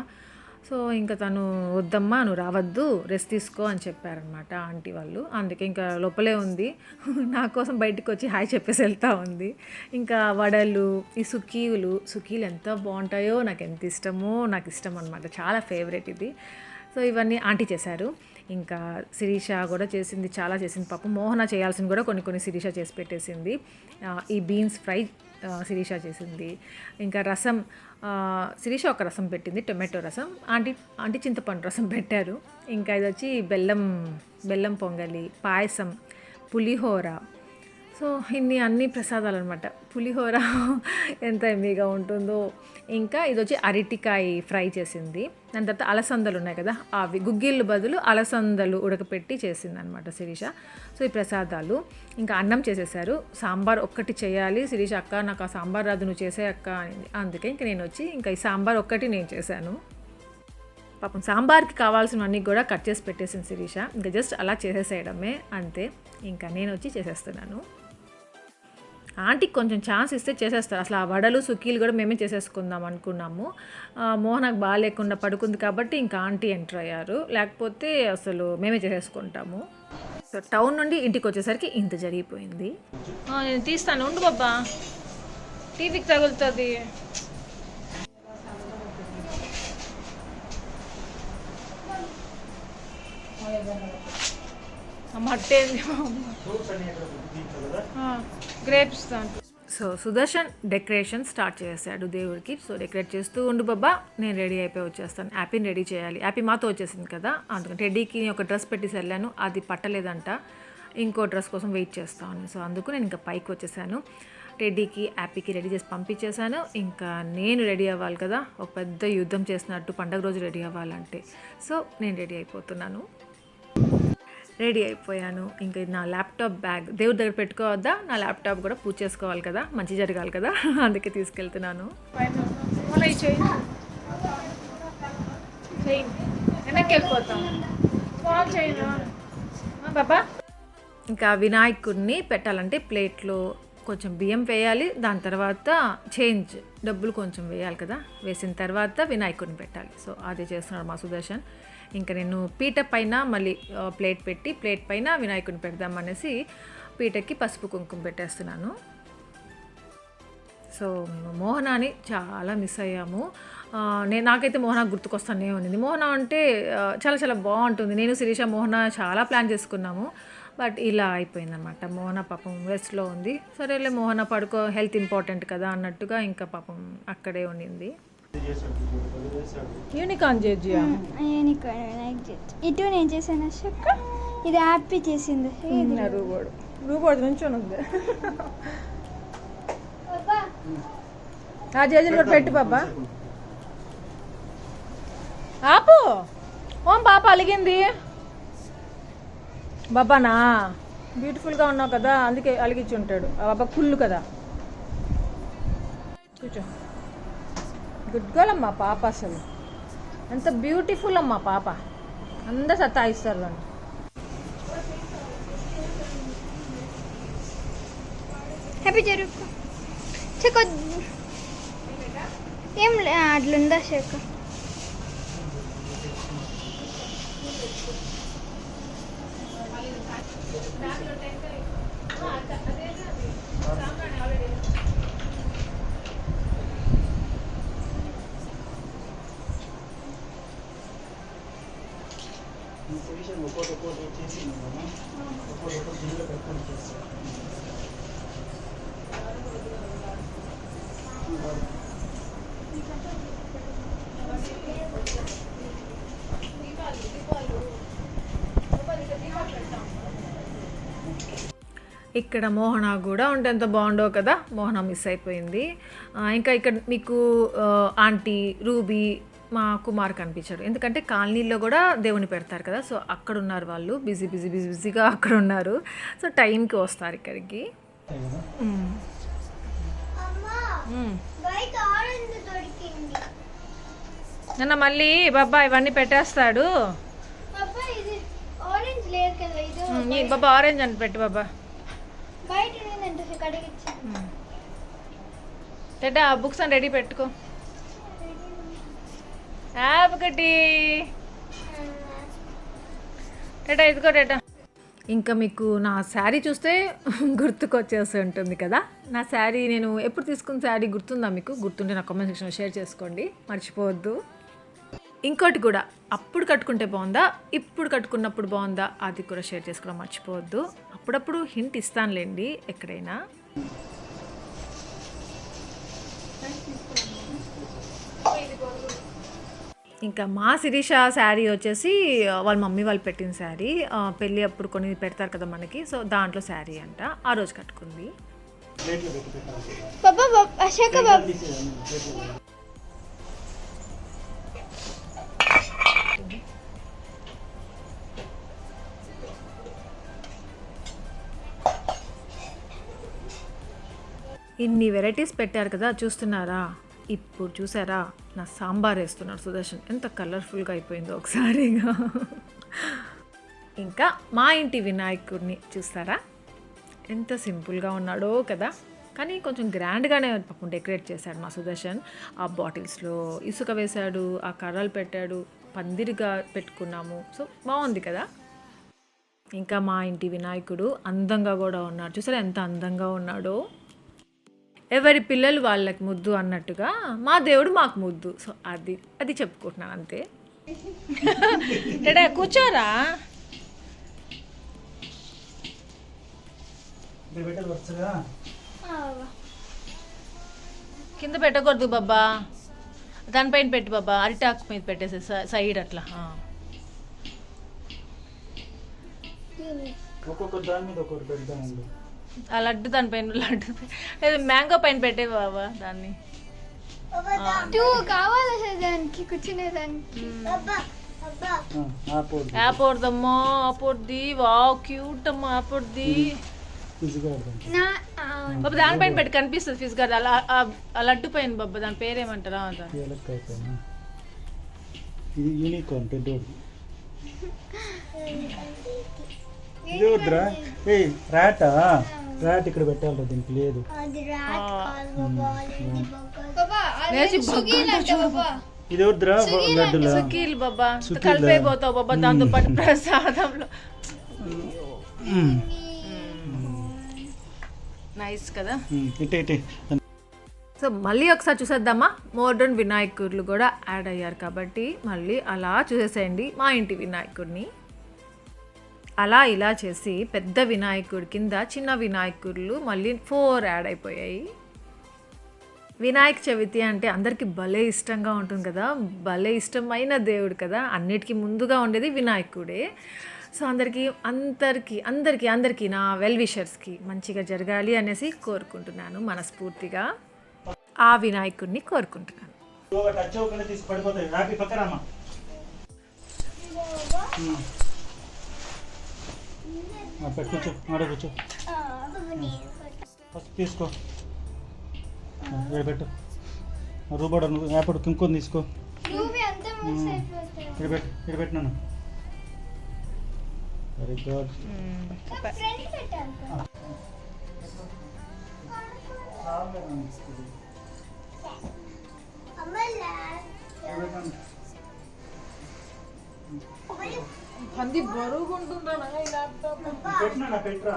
సో ఇంకా తను వద్దమ్మా నువ్వు రావద్దు రెస్ట్ తీసుకో అని చెప్పారనమాట ఆంటీ వాళ్ళు. అందుకే ఇంకా లోపలే ఉంది, నా కోసం బయటకు వచ్చి హాయ్ చెప్పేసి వెళ్తూ ఉంది. ఇంకా వడలు, ఈ సుకీలు ఎంత బాగుంటాయో, నాకు ఎంత ఇష్టమో, నాకు ఇష్టం అనమాట, చాలా ఫేవరెట్ ఇది. సో ఇవన్నీ ఆంటీ చేశారు. ఇంకా శిరీష కూడా చేసింది, చాలా చేసింది పాపం. మోహన చేయాల్సింది కూడా కొన్ని శిరీష చేసి పెట్టేసింది. ఈ బీన్స్ ఫ్రై శిరీష చేసింది. ఇంకా రసం శిరీష ఒక రసం పెట్టింది, టొమాటో రసం. ఆంటీ చింతపండు రసం పెట్టారు. ఇంకా ఇది వచ్చి బెల్లం పొంగలి, పాయసం, పులిహోర, సో అన్ని ప్రసాదాలు అనమాట. పులిహోర ఎంత ఎమ్మీగా ఉంటుందో. ఇంకా ఇది వచ్చి అరటికాయ ఫ్రై చేసింది. దాని తర్వాత అలసందలు ఉన్నాయి కదా, అవి గుగ్గిళ్ళు బదులు అలసందలు ఉడకపెట్టి చేసింది అనమాట శిరీష. సో ఈ ప్రసాదాలు. ఇంకా అన్నం చేసేసారు. సాంబార్ ఒక్కటి చేయాలి. శిరీష అక్క నాకు ఆ సాంబార్ రాదు, నువ్వు చేసే అక్క అనింది. అందుకే ఇంక నేను వచ్చి ఇంకా ఈ సాంబార్ ఒక్కటి నేను చేశాను. పాపం సాంబార్కి కావాల్సినవన్నీ కూడా కట్ చేసి పెట్టేసింది శిరీష. ఇంకా జస్ట్ అలా చేసేసేయడమే అంతే. ఇంకా నేను వచ్చి చేసేస్తున్నాను. ఆంటీకి కొంచెం ఛాన్స్ ఇస్తే చేసేస్తారు. అసలు ఆ వడలు సుక్కీలు కూడా మేమే చేసేసుకుందాం అనుకున్నాము. మోహనకు బాగాలేకుండా పడుకుంది కాబట్టి ఇంకా ఆంటీ ఎంటర్ అయ్యారు, లేకపోతే అసలు మేమే చేసేసుకుంటాము. సో టౌన్ నుండి ఇంటికి వచ్చేసరికి ఇంత జరిగిపోయింది. నేను తీస్తాను, ఉండు బాబా, టీవీకి తగులుతుంది. మట్టేది grapes. So Sudarshan decoration start చేశాడు దేవుడికి. సో డెకరేట్ చేస్తూ ఉండు బాబా, నేను రెడీ అయిపోయి వచ్చేస్తాను. యాపీని రెడీ చేయాలి. యాపీ మాతో వచ్చేసింది కదా, అందుకని టెడ్డీకి ఒక డ్రెస్ పెట్టేసి వెళ్ళాను, అది పట్టలేదంట. ఇంకో డ్రెస్ కోసం వెయిట్ చేస్తాను. సో అందుకు నేను ఇంకా పైకి వచ్చేసాను. టెడ్డీకి యాపీకి రెడీ చేసి పంపించేశాను. ఇంకా నేను రెడీ అవ్వాలి కదా, ఒక పెద్ద యుద్ధం చేసినట్టు పండగ రోజు రెడీ అవ్వాలంటే. సో నేను రెడీ అయిపోతున్నాను. రెడీ అయిపోయాను. ఇంకా ఇది నా ల్యాప్టాప్ బ్యాగ్ దేవుడి దగ్గర పెట్టుకోవద్దా, నా ల్యాప్టాప్ కూడా పూజ చేసుకోవాలి కదా, మంచి జరగాలి కదా, అందుకే తీసుకెళ్తున్నాను. వెనక్కి వెళ్ళిపోతాం బాబా. ఇంకా వినాయకుడిని పెట్టాలంటే ప్లేట్లో కొంచెం బియ్యం వేయాలి, దాని తర్వాత చేంజ్ డబ్బులు కొంచెం వేయాలి కదా, వేసిన తర్వాత వినాయకుడిని పెట్టాలి. సో అదే చేస్తున్నాడు మా సుదర్శన్. ఇంకా నేను పీట పైన మళ్ళీ ప్లేట్ పెట్టి ప్లేట్ పైన వినాయకుడిని పెడదామనేసి పీటకి పసుపు కుంకుమ పెట్టేస్తున్నాను. సో మేము మోహనాని చాలా మిస్ అయ్యాము. నాకైతే మోహన గుర్తుకొస్తానే ఉన్నింది. మోహన అంటే చాలా చాలా బాగుంటుంది. నేను శిరీష మోహన చాలా ప్లాన్ చేసుకున్నాము, బట్ ఇలా అయిపోయిందనమాట. మోహన పాపం వెస్ట్లో ఉంది. సరేలే మోహన పడుకో, హెల్త్ ఇంపార్టెంట్ కదా అన్నట్టుగా ఇంకా పాపం అక్కడే ఉండింది. యూనికార్న్ చేద్దియా? ఇటు నేను చేశాను అశోక్, ఇది హ్యాపీ చేసింది. రూబోడు నుంచొని ఉంది. ఆ చేతులు కూడా పెట్టు బాబా. ఆపు. ఓం పాప అలిగింది. బాబానా బ్యూటిఫుల్గా ఉన్నావు కదా, అందుకే అలిగించి ఉంటాడు. ఆ బాబా కుళ్ళు కదా. కూర్చో. గుడ్ గర్ల్ అమ్మా పాప, అసలు ఎంత బ్యూటిఫుల్ అమ్మా పాప. అందరు సతాయిస్తారు దాన్ని. హ్యాపీ జరుపు చెక్ ఏం అట్లుందా చెక్. ఇక్కడ మోహన కూడా ఉంటే ఎంత బాగుండో కదా, మోహన మిస్ అయిపోయింది. ఇంకా ఇక్కడ మీకు ఆంటీ రూబీ మా కుమార్ కనిపించాడు, ఎందుకంటే కాలనీలో కూడా దేవుని పెడతారు కదా. సో అక్కడ ఉన్నారు వాళ్ళు, బిజీగా అక్కడ ఉన్నారు. సో టైంకి వస్తారు ఇక్కడికి. నిన్న మళ్ళీ బాబా ఇవన్నీ పెట్టేస్తాడు. బాబా ఆరెంజ్ అని పెట్టు బాబా. టెడ్డా ఆ బుక్స్ అని రెడీ పెట్టుకో. ఒకటి టెడ్డా ఇదిగో టెడ్డా. ఇంకా మీకు నా శారీ చూస్తే గుర్తుకొచ్చేసి ఉంటుంది కదా. నా శారీ నేను ఎప్పుడు తీసుకున్న శారీ గుర్తుందా మీకు? గుర్తుంటే నా కామెంట్ సెక్షన్లో షేర్ చేసుకోండి, మర్చిపోవద్దు. ఇంకోటి కూడా, అప్పుడు కట్టుకుంటే బాగుందా ఇప్పుడు కట్టుకున్నప్పుడు బాగుందా అది కూడా షేర్ చేసుకోవడం మర్చిపోవద్దు. అప్పుడప్పుడు హింట్ ఇస్తానులేండి ఎక్కడైనా. ఇంకా మా శిరీష శారీ వచ్చేసి వాళ్ళ మమ్మీ వాళ్ళు పెట్టిన శారీ, పెళ్ళి అప్పుడు కొన్ని పెడతారు కదా మనకి, సో దాంట్లో శారీ అంట, ఆ రోజు కట్టుకుంది. ఇన్ని వెరైటీస్ పెట్టారు కదా, చూస్తున్నారా? ఇప్పుడు చూసారా నా సాంబార్ వేస్తున్నాడు సుదర్శన్, ఎంత కలర్ఫుల్గా అయిపోయిందో ఒకసారిగా. ఇంకా మా ఇంటి వినాయకుడిని చూస్తారా ఎంత సింపుల్గా ఉన్నాడో కదా, కానీ కొంచెం గ్రాండ్గానే పాపం డెకరేట్ చేశాడు మా సుదర్శన్. ఆ బాటిల్స్లో ఇసుక వేశాడు, ఆ కర్రలు పెట్టాడు, పందిరిగా పెట్టుకున్నాము, సో బాగుంది కదా. ఇంకా మా ఇంటి వినాయకుడు అందంగా కూడా ఉన్నాడు, చూసారా ఎంత అందంగా ఉన్నాడో. ఎవరి పిల్లలు వాళ్ళకి ముద్దు అన్నట్టుగా మా దేవుడు మాకు ముద్దు, సో అది చెప్పుకుంటున్నాను అంతే. కూర్చోరా, కింద పెట్టకూడదు బాబా, దానిపైన పెట్టు బాబా, అరిటాకు మీద పెట్టేసి సైడ్ అట్లా. ఒక్కొక్క దాని మీద ఒక్కొక్కటి పెడతానండి. ఆ లడ్డు దానిపైన, లడ్డు మ్యాంగో పైన పెట్టే బాబా దాన్ని. యాపోర్దమ్మా, ఆపోర్ది, వావ్ క్యూట్ అమ్మా ఆపోర్ది. బాబా దానిపైన పెట్టి కనిపిస్తుంది ఫిజ్ గారు, అలా ఆ లడ్డు పైన బాబా, దాని పేరేమంటారా? ఇది యూనికార్న్ పెద్దోడు. ఇది వద్దురా, ఏ ర్యాటా, ర్యాట్ ఇక్కడ పెట్టాలి, దీనికి లేదు. ఇది వద్దురా, లడ్డులా సుకీల్ బాబా, కలిపైపోతావు బాబా దాంతో పాటు ప్రసాదంలో. నైస్ కదా. సో మళ్ళీ ఒకసారి చూసేద్దామా, మోడర్న్ వినాయకుడులు కూడా యాడ్ అయ్యారు కాబట్టి మళ్ళీ అలా చూసేసేయండి మా ఇంటి వినాయకుడిని. అలా ఇలా చేసి పెద్ద వినాయకుడి కింద చిన్న వినాయకుళ్ళు మళ్ళీ 4 యాడ్ అయిపోయాయి. వినాయక చవితి అంటే అందరికీ భలే ఇష్టంగా ఉంటుంది కదా, భలే ఇష్టమైన దేవుడు కదా, అన్నిటికీ ముందుగా ఉండేది వినాయకుడే. సో అందరికీ నా వెల్ విషర్స్కి మంచిగా జరగాలి అనేసి కోరుకుంటున్నాను, మనస్ఫూర్తిగా ఆ వినాయకుడిని కోరుకుంటున్నాను. కూర్చో, ఆడ కూర్చో, ఫస్ట్ తీసుకో, పెట్టు రూబోడ, యాపడు ఇంకొని తీసుకో, పెట్టినాను. Very good. పంది బరువుకుంటుందా పెట్టినా పెట్టరా,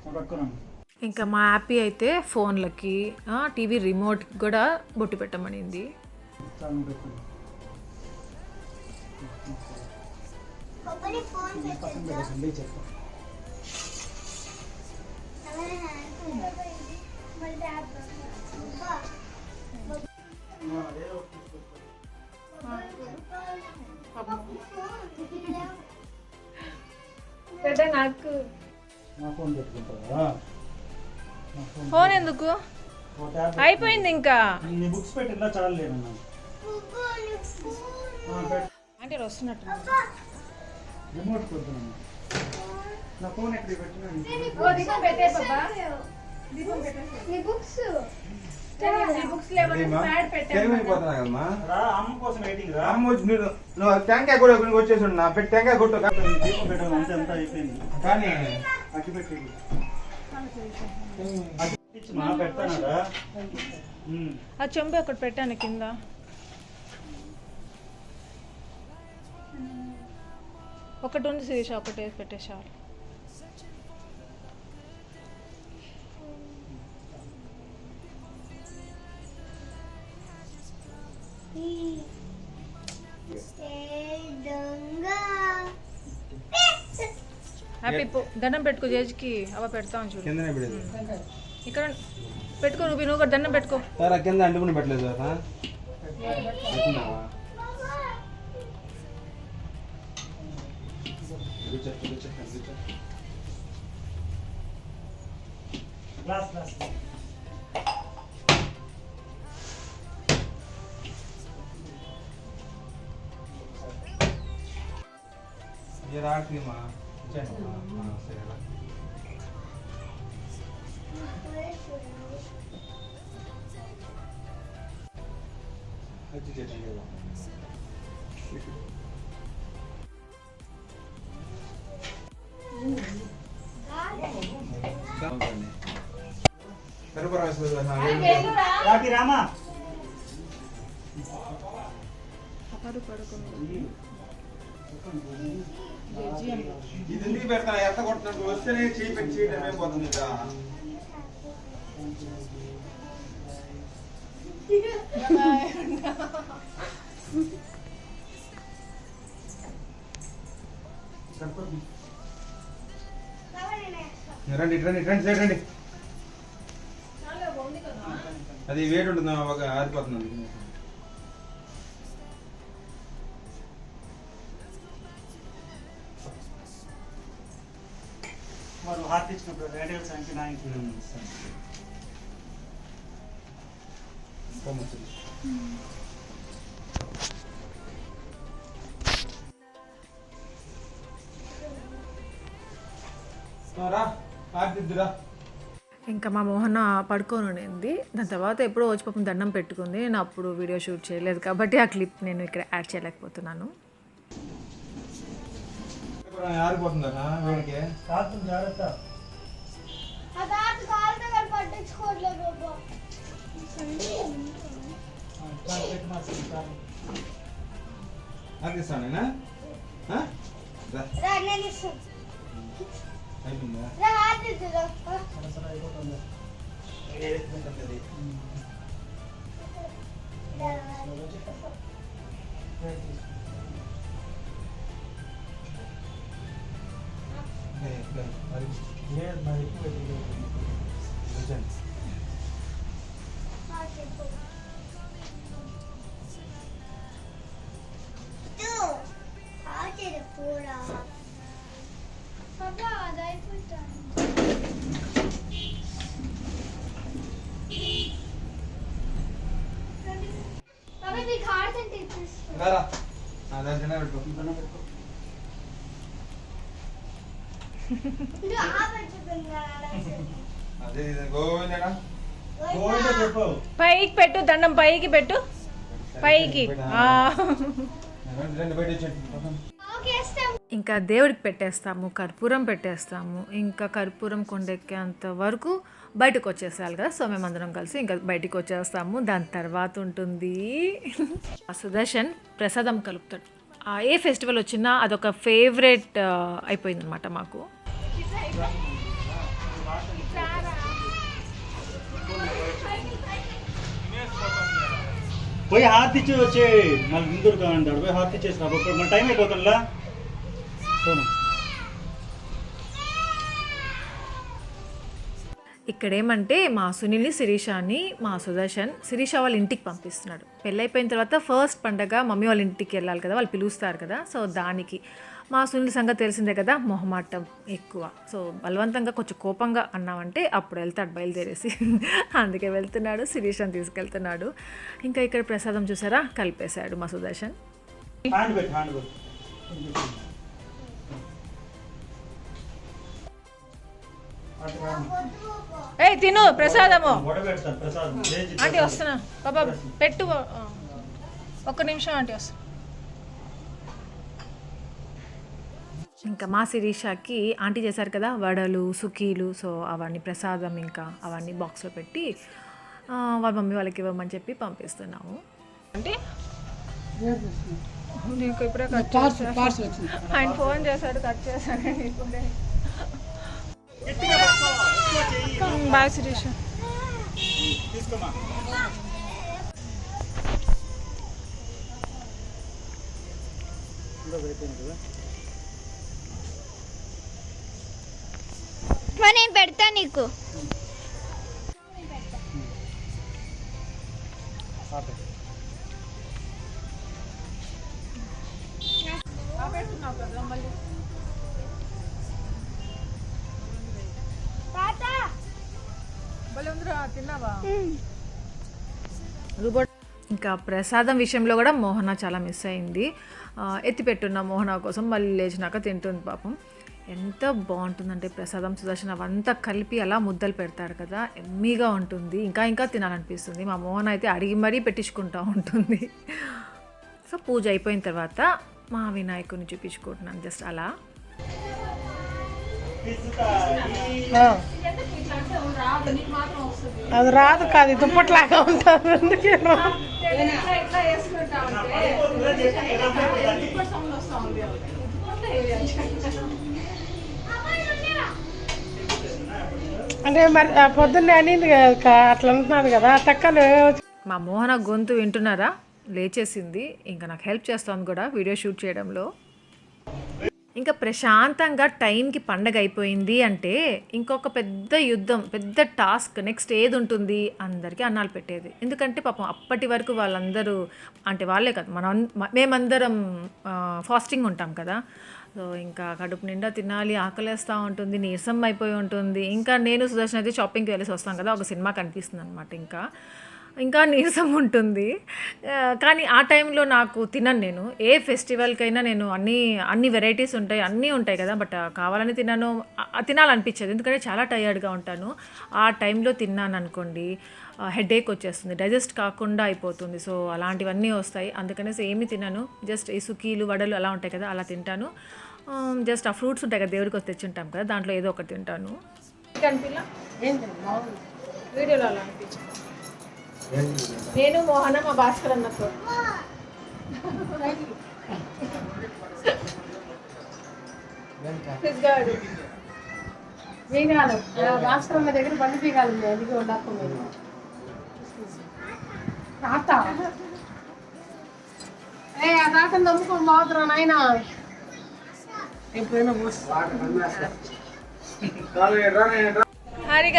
పట్టుకున్నాను. ఇంకా మా యాపీ అయితే ఫోన్లకి, టీవీ రిమోట్కి కూడా బొట్టు పెట్టమనింది. నాకు ఫోన్ ఎందుకు అయిపోయింది ఇంకా. బుక్స్ పెట్టినా చాలు లేదన్నా అంటే వస్తున్నట్టు రిమోట్ కొడుతున్నాను. నా ఫోన్ ఎక్కడ పెట్టినా అమ్మ కోసం వెయిటింగ్ రా. నువ్వు టెంకాయ కూడా వచ్చేసి నా పెట్టి టెంకాయ కొట్టు పెట్టడం అంతే, అంతా అయిపోయింది. కానీ అట్టి పెట్టి పెడతానరా, ఆ చెంబు ఒకటి పెట్టాను కింద. ఒకటి ఉంది శిరీష, ఒకటి వేసి పెట్టేసారు. హ్యాపీ దండం పెట్టుకో జేజ్కి, అవ పెడతాను చూడు. కిందనే పెడేది. ఇక్కడ పెట్టుకో నువ్వు కూడా దండం పెట్టుకో. సార్ కింద అంటుకుని పెట్టలేదు సార్ పెట్టినావా? ये रात की माँ सरेगा अच्छी चलेगा రాకి రామా ఇది ఎందుకు పెడతాను ఎంత కొట్టినట్టు వస్తేనే చేయి పెట్టి చేయడం ఏం పోతుంది ఇక. రండి రండి రండి సైడ్ రండి. అది వేడి ఉంటుంది ఒక ఆరిపోతుంది. వారు హార్ట్ ఇచ్చినప్పుడు రేడియల్ సంఖ్య 9 రా ఆర్దిద్దురా. ఇంకా మా మోహన పడుకొని ఉండింది. దాని తర్వాత ఎప్పుడో వచ్చి పాపం దండం పెట్టుకుంది. నేను అప్పుడు వీడియో షూట్ చేయలేదు కాబట్టి ఆ క్లిప్ నేను ఇక్కడ యాడ్ చేయలేకపోతున్నాను. ఆరిపోతుందా వేడికి? కాల్తుంది జాగ్రత్త. పట్టించుకోవట్లేదు ఆర్దిస్తానేనా? అయిపోయిందా? అయిపోతుంది. మరి ఎక్కువ అదే గోవిందనా చెప్పు. పైకి పెట్టు, దండం పైకి పెట్టు, పైకి. రెండు బయట వచ్చేయండి. ఇంకా దేవుడికి పెట్టేస్తాము, కర్పూరం పెట్టేస్తాము. ఇంకా కర్పూరం కొండెక్కేంత వరకు బయటకు వచ్చేసేయాలి కదా. సో మేమందరం కలిసి ఇంకా బయటికి వచ్చేస్తాము. దాని తర్వాత ఉంటుంది సుదర్శన్ ప్రసాదం కలుపుతాడు. ఏ ఫెస్టివల్ వచ్చినా అదొక ఫేవరెట్ అయిపోయిందనమాట మాకు. పోయి హార్ట్ ఇచ్చి వచ్చే మళ్ళీ ముందుకు అంటాడు. పోయి హార్ట్ ఇచ్చేసి అప్పుడు మన టైం అయిపోతుందిలా. ఇక్కడ ఏమంటే మా సునీల్ని, శిరీషాని మా సుదర్శన్ శిరీష వాళ్ళ ఇంటికి పంపిస్తున్నాడు. పెళ్ళైపోయిన తర్వాత ఫస్ట్ పండగ మమ్మీ వాళ్ళ ఇంటికి వెళ్ళాలి కదా, వాళ్ళు పిలుస్తారు కదా. సో దానికి మా సునీల్ సంగతి తెలిసిందే కదా, మొహమాటం ఎక్కువ. సో బలవంతంగా కొంచెం కోపంగా అన్నామంటే అప్పుడు వెళ్తాడు బయలుదేరేసి. అందుకే వెళ్తున్నాడు, శిరీషాని తీసుకెళ్తున్నాడు. ఇంకా ఇక్కడ ప్రసాదం చూసారా, కలిపేశాడు మా సుదర్శన్. హ్యాండ్ పెట్టు, హ్యాండ్ పెట్టు. ఏ తిను ప్రసాదము. వడబెడతాను ప్రసాదం. ఆంటీ వస్తున్నా బాబా, పెట్టు. ఒక్క నిమిషం ఆంటీ వస్తున్నా. ఇంకా మా శిరీషాకి ఆంటీ చేశారు కదా వడలు, సుకీలు. సో అవన్నీ ప్రసాదం ఇంకా అవన్నీ బాక్స్లో పెట్టి వాళ్ళ మమ్మీ వాళ్ళకి ఇవ్వమని చెప్పి పంపిస్తున్నాము. అంటే నీకు ఇప్పుడే కట్ చేస్తాను. ఆయన ఫోన్ చేశాడు, కట్ చేశాను ఇప్పుడే. బాయ్ శిరీష. తీసుకోమా. నేను పెడతా నీకు. చంద్ర తిన్నావా ఇంకా ప్రసాదం విషయంలో కూడా మోహన చాలా మిస్ అయింది. ఎత్తిపెట్టున్న మోహన కోసం మళ్ళీ లేచినాక తింటుంది పాపం. ఎంత బాగుంటుందంటే ప్రసాదం సుదర్శన్ అవంతా కలిపి అలా ముద్దలు పెడతారు కదా, ఎమ్మీగా ఉంటుంది. ఇంకా తినాలనిపిస్తుంది. మా మోహన అయితే అడిగి మరీ పెట్టించుకుంటూ ఉంటుంది. సో పూజ అయిపోయిన తర్వాత మా వినాయకుడిని చూపించుకుంటున్నాను జస్ట్ అలా. అది రాదు కాదు, దుప్పట్లాగా ఉంటారు. అందుకే అంటే మరి పొద్దున్నే అనింది అట్లా అంటున్నారు కదా తక్కలు. మా మోహన గొంతు వింటున్నారా, లేచేసింది. ఇంకా నాకు హెల్ప్ చేస్తుంది కూడా వీడియో షూట్ చేయడంలో. ఇంకా ప్రశాంతంగా టైంకి పండగ అయిపోయింది అంటే ఇంకొక పెద్ద యుద్ధం, పెద్ద టాస్క్ నెక్స్ట్ ఏది ఉంటుంది, అందరికీ అన్నాలు పెట్టేది. ఎందుకంటే పాపం అప్పటి వరకు వాళ్ళందరూ, అంటే వాళ్ళే కాదు మేమందరం ఫాస్టింగ్ ఉంటాం కదా. సో ఇంకా కడుపు నిండా తినాలి, ఆకలేస్తూ ఉంటుంది, నీరసం అయిపోయి ఉంటుంది. ఇంకా నేను సుదర్శన్ అయితే షాపింగ్కి వెళ్ళేసి వస్తాం కదా, ఒక సినిమా కనిపిస్తుంది అనమాట. ఇంకా నీరసం ఉంటుంది. కానీ ఆ టైంలో నాకు తినను. నేను ఏ ఫెస్టివల్కైనా నేను అన్ని వెరైటీస్ ఉంటాయి, అన్నీ ఉంటాయి కదా, బట్ కావాలని తినాలనిపించదు. ఎందుకంటే చాలా టయర్డ్గా ఉంటాను. ఆ టైంలో తిన్నాను అనుకోండి, హెడేక్ వచ్చేస్తుంది, డైజెస్ట్ కాకుండా అయిపోతుంది. సో అలాంటివన్నీ వస్తాయి. అందుకనేసి ఏమి తినను. జస్ట్ ఈ సుకీలు, వడలు అలా ఉంటాయి కదా, అలా తింటాను. జస్ట్ ఆ ఫ్రూట్స్ ఉంటాయి కదా, దేవుడికి వచ్చి తెచ్చుంటాం కదా, దాంట్లో ఏదో ఒకటి తింటాను. వీడియోలో అలా అనిపించింది. నేను మోహన మా భాస్కర్ అన్నతో పీగాలు భాస్కర్ అన్న దగ్గర బండి పీగాలు ఎదిగి ఉండకపోయింది తాత. ఆ తాతను నమ్ముకొని బాగుతున్నా నాయన. ఎప్పుడైనా హారిక,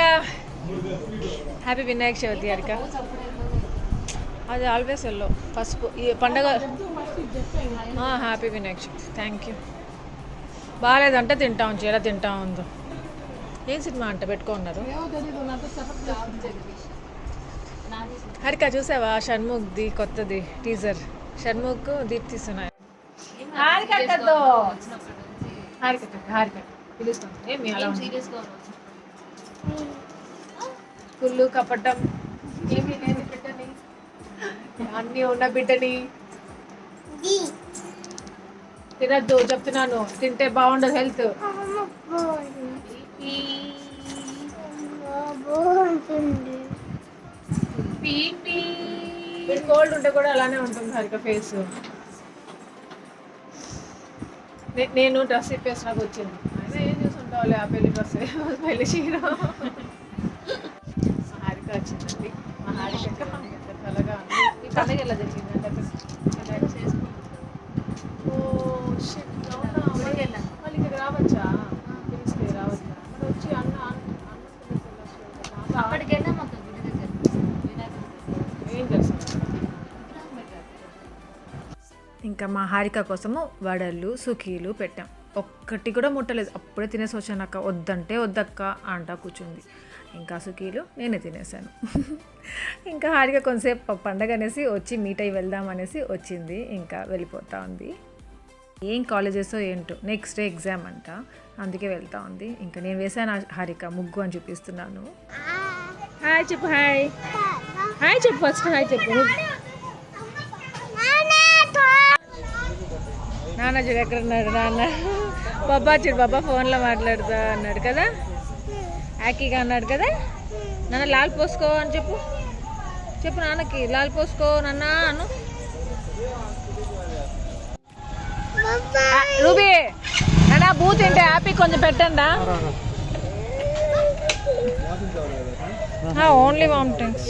హ్యాపీ వినాయక చవితి హారిక. అది ఆల్వేస్ ఎల్లో పసుపు ఈ పండగ. Happy Vinayaka Chavithi. Thank you. బాగాలేదంటే తింటా ఉంచి, ఎలా తింటా ఉందో. ఏం సినిమా అంటే పెట్టుకున్నారు హారిక? చూసావా షణ్ముఖ్ది కొత్తది టీజర్? షణ్ముఖ్ దీప్తి సునాయ్. కుళ్ళు కపటం ఏమి లేదు బిడ్డని, అన్నీ ఉన్న బిడ్డని తినద్దు చెప్తున్నాను. తింటే బాగుండదు హెల్త్. కోల్డ్ ఉంటే కూడా అలానే ఉంటుంది హరిక ఫేస్. నేను డ్రెస్ ఇప్పేసి నాకు వచ్చింది. అయినా ఏం చూసుంటావులే, ఆ పెళ్లి డ్రెస్ పెళ్లి చీర. హారిక వచ్చిందండి. మా హారిక చల్లగా ఈ పండుగ ఎలా తెచ్చిందంటే మళ్ళీ ఇక్కడ రావచ్చా? పిలిస్తే రావచ్చా? మరి వచ్చి ఏం చేస్తాం. ఇంకా మా హారిక కోసము వడలు, సుకీలు పెట్టాం. ఒక్కటి కూడా ముట్టలేదు. అప్పుడే తినేసి వచ్చానక్క, వద్దంటే వద్దక్క అంటా కూర్చుంది. ఇంకా సుకీలు నేనే తినేసాను. ఇంకా హారిక కొంతసేపు పండగ అనేసి వచ్చి మీట్ అయ్యి వెళ్దాం అనేసి వచ్చింది. ఇంకా వెళ్ళిపోతా ఉంది. ఏం కాలేజెస్ ఏంటో, నెక్స్ట్ డే ఎగ్జామ్ అంట, అందుకే వెళ్తా ఉంది. ఇంకా నేను వేసాను హారిక ముగ్గు అని చూపిస్తున్నాను. హాయ్ చెప్పు. హాయ్ చెప్పు ఫస్ట్. హాయ్ చెప్పు. నాన్న చూడు ఎక్కడ ఉన్నాడు నాన్న. బాబా చూడు, బాబా ఫోన్లో మాట్లాడుతా అన్నాడు కదా, యాకీగా అన్నాడు కదా. నాన్న లాల్ పోసుకో అని చెప్పు. చెప్పు నాన్నకి లాల్ పోసుకో నాన్న అను. రూబీ నాన్న బూత్ ఏంటి హ్యాపీ కొంచెం పెట్టండా. Only vomitings.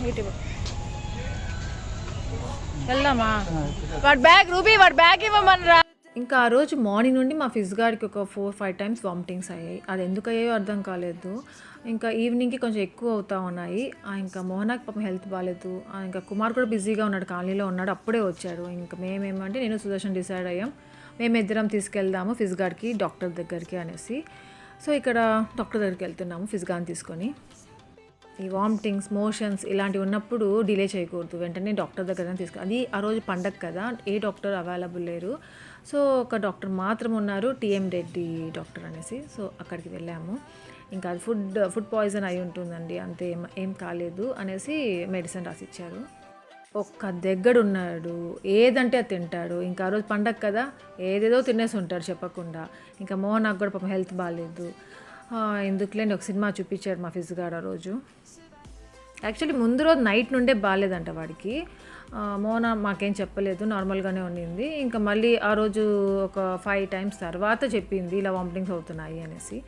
ఇటు వెళ్దామా? వాడి బ్యాగ్ రూబీ, వాడి బ్యాగ్ ఇవ్వమనరా. ఇంకా ఆ రోజు మార్నింగ్ నుండి మా ఫిజ్ గారికి ఒక 4-5 టైమ్స్ వామిటింగ్స్ అయ్యాయి. అది ఎందుకు అయ్యాయో అర్థం కాలేదు. ఇంకా ఈవినింగ్కి కొంచెం ఎక్కువ అవుతూ ఉన్నాయి. ఇంకా మోహనాకి పాపం హెల్త్ బాగాలేదు. ఇంకా కుమార్ కూడా బిజీగా ఉన్నాడు, కాలనీలో ఉన్నాడు, అప్పుడే వచ్చాడు. ఇంకా నేను సుదర్శన్ డిసైడ్ అయ్యాం మేమిద్దరం తీసుకెళ్దాము ఫిజ్ గారికి డాక్టర్ దగ్గరికి అనేసి. సో ఇక్కడ డాక్టర్ దగ్గరికి వెళ్తున్నాము ఫిజ్గాన్ తీసుకొని. ఈ వామిటింగ్స్, మోషన్స్ ఇలాంటివి ఉన్నప్పుడు డిలే చేయకూడదు, వెంటనే డాక్టర్ దగ్గర అది ఆ రోజు పండగ కదా, ఏ డాక్టర్ అవైలబుల్ లేరు. సో ఒక డాక్టర్ మాత్రం ఉన్నారు, టీఎం రెడ్డి డాక్టర్ అనేసి. సో అక్కడికి వెళ్ళాము. ఇంకా అది ఫుడ్ పాయిజన్ అయి ఉంటుందండి, అంతే ఏం కాలేదు అనేసి మెడిసిన్ రాసిచ్చారు. ఒక్క దగ్గర ఉన్నాడు, ఏదంటే అది తింటాడు. ఇంకా ఆ రోజు పండగ కదా, ఏదేదో తినేసి ఉంటాడు చెప్పకుండా. ఇంకా మోహన్ నాకు కూడా పాపం హెల్త్ బాగాలేదు, ఎందుకులేండి ఒక సినిమా చూపించాడు మా ఫిజ్గాడు ఆ రోజు. యాక్చువల్లీ ముందు రోజు నైట్ నుండే బాగాలేదంట వాడికి. మోహన మాకేం చెప్పలేదు, నార్మల్గానే ఉండింది. ఇంకా మళ్ళీ ఆ రోజు ఒక 5 times తర్వాత చెప్పింది ఇలా వామిటింగ్స్ అవుతున్నాయి అనేసి.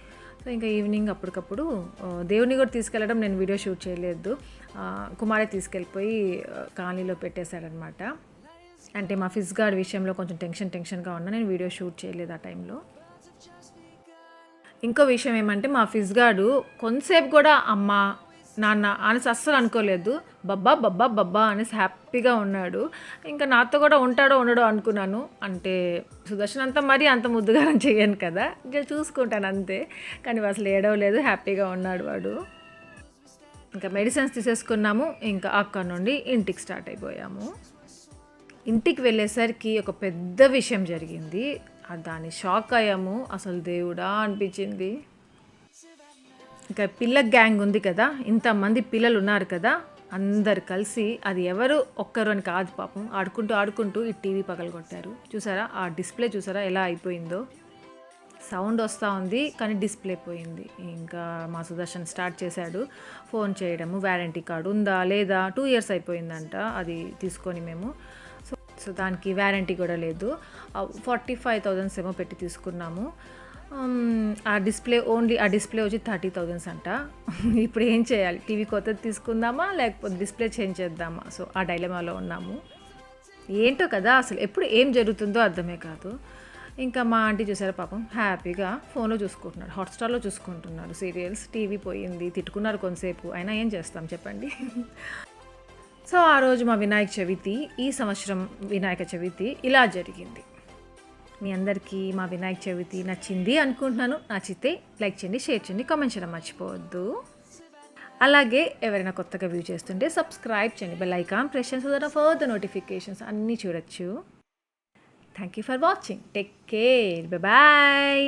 సో ఇంకా ఈవినింగ్ అప్పటికప్పుడు దేవుని కూడా తీసుకెళ్ళడం నేను వీడియో షూట్ చేయలేదు. కుమారే తీసుకెళ్ళిపోయి కాలనీలో పెట్టేశాడనమాట. అంటే మా ఫిజ్గార్డ్ విషయంలో కొంచెం టెన్షన్గా ఉన్నా, నేను వీడియో షూట్ చేయలేదు ఆ టైంలో. ఇంకో విషయం ఏమంటే మా ఫిజ్గాడు కొంతసేపు కూడా అమ్మ నాన్న అనేసి అస్సలు అనుకోలేదు. బబ్బా అనేసి హ్యాపీగా ఉన్నాడు. ఇంకా నాతో కూడా ఉంటాడో ఉండడో అనుకున్నాను. అంటే సుదర్శన్ అంతా మరీ అంత ముద్దుగా చేయను కదా, ఇంకా చూసుకుంటాను అంతే. కానీ అసలు ఏడవలేదు, హ్యాపీగా ఉన్నాడు వాడు. ఇంకా మెడిసిన్స్ తీసేసుకున్నాము. ఇంకా అక్కడ నుండి ఇంటికి స్టార్ట్ అయిపోయాము. ఇంటికి వెళ్ళేసరికి ఒక పెద్ద విషయం జరిగింది. దాన్ని షాక్ అయ్యాము. అసలు దేవుడా అనిపించింది. ఇంకా పిల్ల గ్యాంగ్ ఉంది కదా, ఇంతమంది పిల్లలు ఉన్నారు కదా, అందరు కలిసి, అది ఎవరు ఒక్కరు అని కాదు పాపం, ఆడుకుంటూ ఈ టీవీ పగలగొట్టారు. చూసారా ఆ డిస్ప్లే, చూసారా ఎలా అయిపోయిందో. సౌండ్ వస్తూ ఉంది కానీ డిస్ప్లే పోయింది. ఇంకా మా సుదర్శన్ స్టార్ట్ చేశాడు ఫోన్ చేయడము, వారంటీ కార్డు ఉందా లేదా, 2 years అయిపోయిందంట అది తీసుకొని మేము. సో దానికి వారంటీ కూడా లేదు. 45,000 ఏమో పెట్టి తీసుకున్నాము. ఆ డిస్ప్లే వచ్చి 30,000 అంట. ఇప్పుడు ఏం చేయాలి, టీవీ కొత్తది తీసుకుందామా లేకపోతే డిస్ప్లే చేంజ్ చేద్దామా? సో ఆ డైలమాలో ఉన్నాము. ఏంటో కదా, అసలు ఎప్పుడు ఏం జరుగుతుందో అర్థమే కాదు. ఇంకా మా ఆంటీ చూసారా పాపం హ్యాపీగా ఫోన్లో చూసుకుంటున్నారు, హాట్స్టార్లో చూసుకుంటున్నారు సీరియల్స్. టీవీ పోయింది, తిట్టుకున్నారు కొంతసేపు, అయినా ఏం చేస్తాం చెప్పండి. సో ఆ రోజు మా వినాయక చవితి, ఈ సంవత్సరం వినాయక చవితి ఇలా జరిగింది. మీ అందరికీ మా వినాయక చవితి నచ్చింది అనుకుంటున్నాను. నచ్చితే లైక్ చేయండి, షేర్ చేయండి, కామెంట్ చేయడం మర్చిపోవద్దు. అలాగే ఎవరైనా కొత్తగా వ్యూ చేస్తుంటే సబ్స్క్రైబ్ చేయండి, బెల్ ఐకాన్ ప్రెస్ చేయండి, సో దట్ ఫర్దర్ నోటిఫికేషన్స్ అన్నీ చూడొచ్చు. Thank you for watching. Take care, bye.